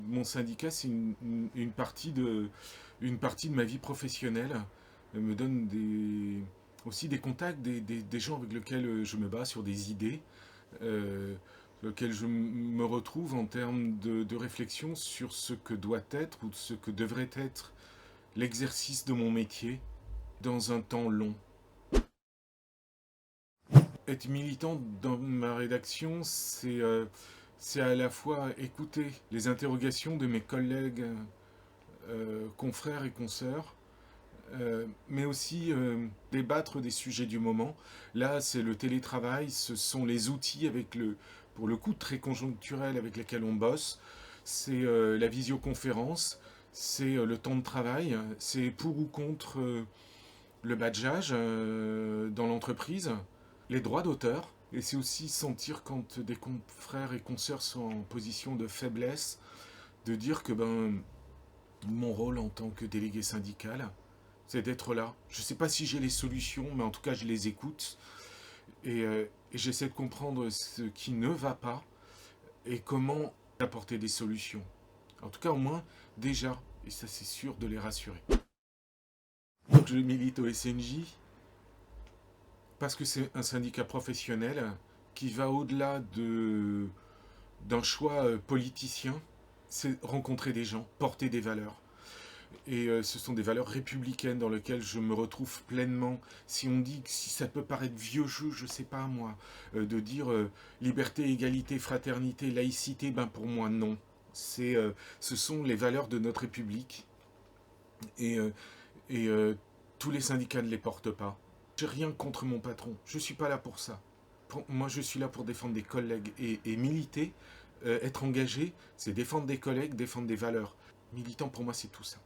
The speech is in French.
Mon syndicat, c'est une partie de ma vie professionnelle. Elle me donne aussi des contacts, des gens avec lesquels je me bats sur des idées, sur lesquels je me retrouve en termes de réflexion sur ce que doit être ou ce que devrait être l'exercice de mon métier dans un temps long. Être militant dans ma rédaction, c'est à la fois écouter les interrogations de mes collègues, confrères et consoeurs, mais aussi débattre des sujets du moment. Là, c'est le télétravail, ce sont les outils pour le coup très conjoncturels avec lesquels on bosse, c'est la visioconférence, c'est le temps de travail, c'est pour ou contre le badgeage dans l'entreprise, les droits d'auteur, et c'est aussi sentir quand des confrères et consoeurs sont en position de faiblesse, de dire que mon rôle en tant que délégué syndical, c'est d'être là. Je ne sais pas si j'ai les solutions, mais en tout cas je les écoute et j'essaie de comprendre ce qui ne va pas et comment apporter des solutions. En tout cas au moins déjà, et ça c'est sûr, de les rassurer. Donc je milite au SNJ parce que c'est un syndicat professionnel qui va au-delà d'un choix politicien, c'est rencontrer des gens, porter des valeurs. Et ce sont des valeurs républicaines dans lesquelles je me retrouve pleinement. Si on dit, si ça peut paraître vieux jeu, je sais pas moi, de dire liberté, égalité, fraternité, laïcité, ben pour moi non. Ce sont les valeurs de notre République et, euh, et tous les syndicats ne les portent pas. J'ai rien contre mon patron, je suis pas là pour ça. Moi je suis là pour défendre des collègues et militer, être engagé, c'est défendre des collègues, défendre des valeurs. Militant pour moi c'est tout ça.